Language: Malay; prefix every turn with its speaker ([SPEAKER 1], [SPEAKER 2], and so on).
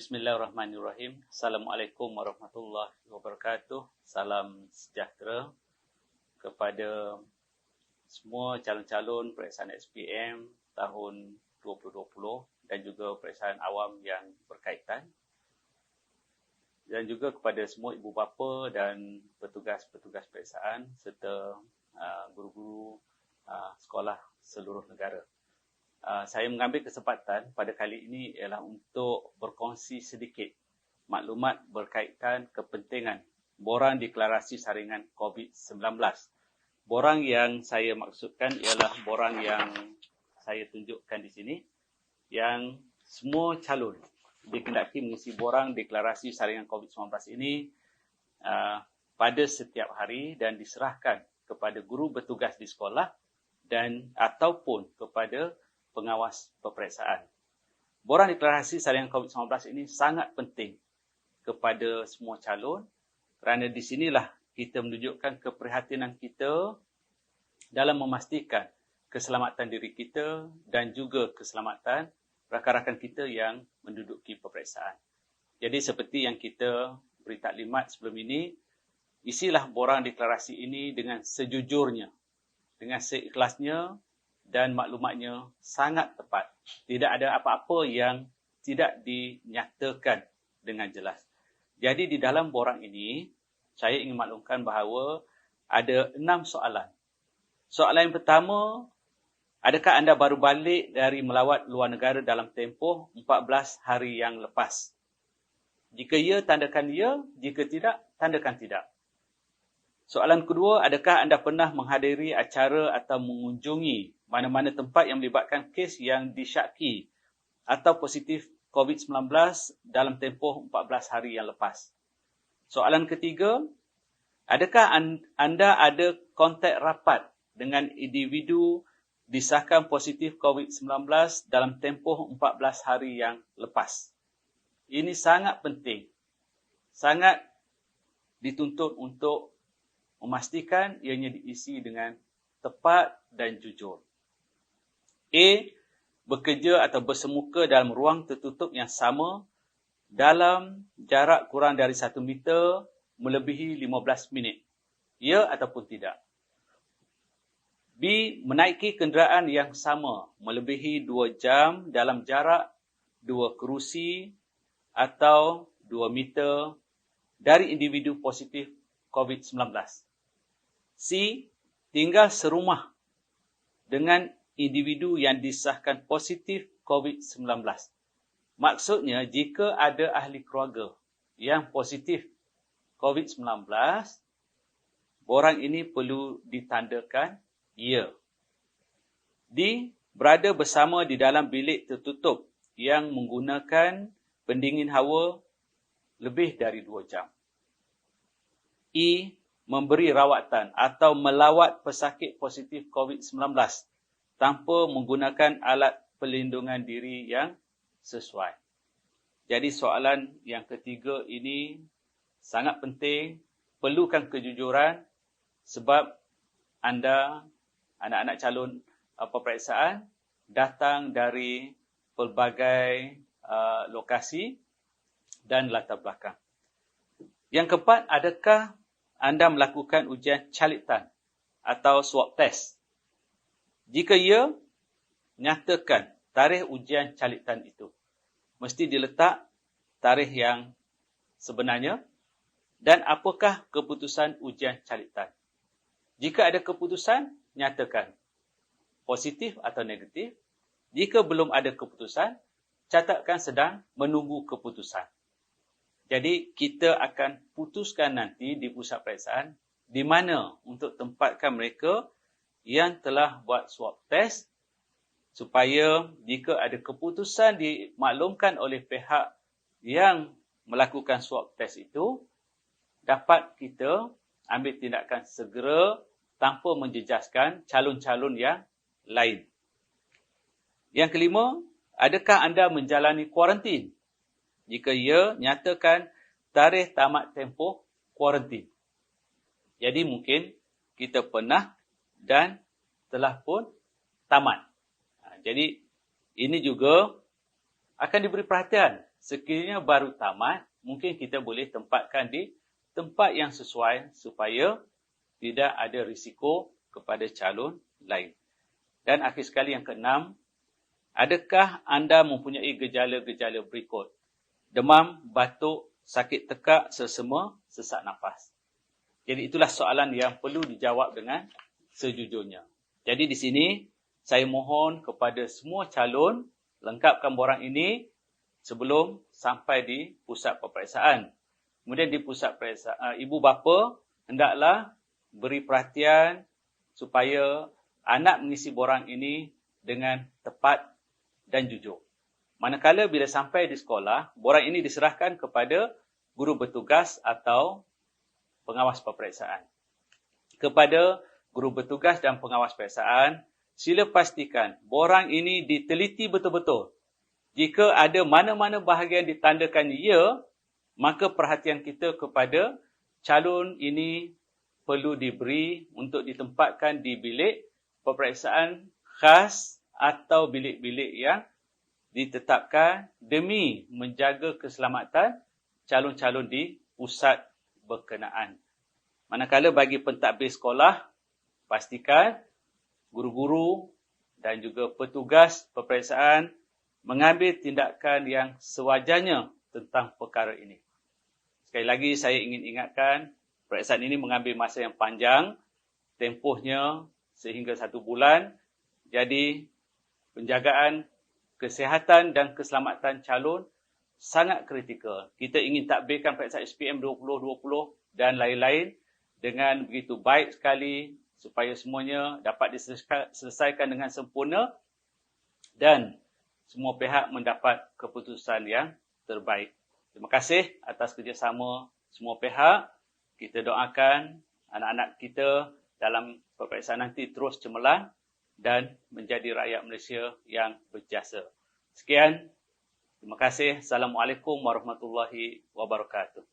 [SPEAKER 1] Bismillahirrahmanirrahim. Assalamualaikum warahmatullahi wabarakatuh. Salam sejahtera kepada semua calon-calon peperiksaan SPM tahun 2020 dan juga peperiksaan awam yang berkaitan. Dan juga kepada semua ibu bapa dan petugas-petugas peperiksaan serta guru-guru sekolah seluruh negara. Saya mengambil kesempatan pada kali ini ialah untuk berkongsi sedikit maklumat berkaitan kepentingan borang deklarasi saringan COVID-19. Borang yang saya maksudkan ialah borang yang saya tunjukkan di sini, yang semua calon dikendaki mengisi borang deklarasi saringan COVID-19 ini pada setiap hari dan diserahkan kepada guru bertugas di sekolah dan ataupun kepada pengawas peperiksaan. Borang deklarasi saringan COVID-19 ini sangat penting kepada semua calon kerana di sinilah kita menunjukkan keprihatinan kita dalam memastikan keselamatan diri kita dan juga keselamatan rakan-rakan kita yang menduduki peperiksaan. Jadi seperti yang kita beri taklimat sebelum ini, isilah borang deklarasi ini dengan sejujurnya, dengan seikhlasnya, dan maklumatnya sangat tepat. Tidak ada apa-apa yang tidak dinyatakan dengan jelas. Jadi di dalam borang ini, saya ingin maklumkan bahawa ada 6 soalan. Soalan yang pertama, adakah anda baru balik dari melawat luar negara dalam tempoh 14 hari yang lepas? Jika ya, tandakan ya. Jika tidak, tandakan tidak. Soalan kedua, adakah anda pernah menghadiri acara atau mengunjungi mana-mana tempat yang melibatkan kes yang disyaki atau positif COVID-19 dalam tempoh 14 hari yang lepas? Soalan ketiga, adakah anda ada kontak rapat dengan individu disahkan positif COVID-19 dalam tempoh 14 hari yang lepas? Ini sangat penting, sangat dituntut untuk memastikan ianya diisi dengan tepat dan jujur. A. Bekerja atau bersemuka dalam ruang tertutup yang sama dalam jarak kurang dari 1 meter melebihi 15 minit. Ya ataupun tidak. B. Menaiki kenderaan yang sama melebihi 2 jam dalam jarak 2 kerusi atau 2 meter dari individu positif COVID-19. C. Tinggal serumah dengan individu yang disahkan positif COVID-19. Maksudnya, jika ada ahli keluarga yang positif COVID-19, borang ini perlu ditandakan ya. D. Berada bersama di dalam bilik tertutup yang menggunakan pendingin hawa lebih dari 2 jam. E. Memberi rawatan atau melawat pesakit positif COVID-19 tanpa menggunakan alat pelindungan diri yang sesuai. Jadi soalan yang ketiga ini sangat penting, perlukan kejujuran sebab anda, anak-anak calon peperiksaan, datang dari pelbagai lokasi dan latar belakang. Yang keempat, adakah anda melakukan ujian calitan atau swab test? Jika ya, nyatakan tarikh ujian calitan itu. Mesti diletak tarikh yang sebenarnya dan apakah keputusan ujian calitan. Jika ada keputusan, nyatakan positif atau negatif. Jika belum ada keputusan, catatkan sedang menunggu keputusan. Jadi kita akan putuskan nanti di pusat peperiksaan di mana untuk tempatkan mereka yang telah buat swab test supaya jika ada keputusan dimaklumkan oleh pihak yang melakukan swab test itu, dapat kita ambil tindakan segera tanpa menjejaskan calon-calon yang lain. Yang kelima, adakah anda menjalani kuarantin? Jika ya, nyatakan tarikh tamat tempoh kuarantin. Jadi mungkin kita pernah dan telah pun tamat. Jadi ini juga akan diberi perhatian sekiranya baru tamat, mungkin kita boleh tempatkan di tempat yang sesuai supaya tidak ada risiko kepada calon lain. Dan akhir sekali yang keenam, adakah anda mempunyai gejala-gejala berikut? Demam, batuk, sakit tekak, selsema, sesak nafas. Jadi itulah soalan yang perlu dijawab dengan sejujurnya. Jadi di sini saya mohon kepada semua calon lengkapkan borang ini sebelum sampai di pusat peperiksaan. Kemudian di pusat peperiksaan, ibu bapa hendaklah beri perhatian supaya anak mengisi borang ini dengan tepat dan jujur. Manakala bila sampai di sekolah, borang ini diserahkan kepada guru bertugas atau pengawas peperiksaan. Kepada guru bertugas dan pengawas peperiksaan, sila pastikan borang ini diteliti betul-betul. Jika ada mana-mana bahagian ditandakan ya, maka perhatian kita kepada calon ini perlu diberi untuk ditempatkan di bilik peperiksaan khas atau bilik-bilik yang ditetapkan demi menjaga keselamatan calon-calon di pusat berkenaan. Manakala bagi pentadbir sekolah, pastikan guru-guru dan juga petugas peperiksaan mengambil tindakan yang sewajarnya tentang perkara ini. Sekali lagi saya ingin ingatkan, peperiksaan ini mengambil masa yang panjang, tempohnya sehingga 1 bulan. Jadi penjagaan kesihatan dan keselamatan calon sangat kritikal. Kita ingin takbirkan peperiksaan SPM 2020 dan lain-lain dengan begitu baik sekali supaya semuanya dapat diselesaikan dengan sempurna dan semua pihak mendapat keputusan yang terbaik. Terima kasih atas kerjasama semua pihak. Kita doakan anak-anak kita dalam peperiksaan nanti terus cemerlang dan menjadi rakyat Malaysia yang berjasa. Sekian. Terima kasih. Assalamualaikum warahmatullahi wabarakatuh.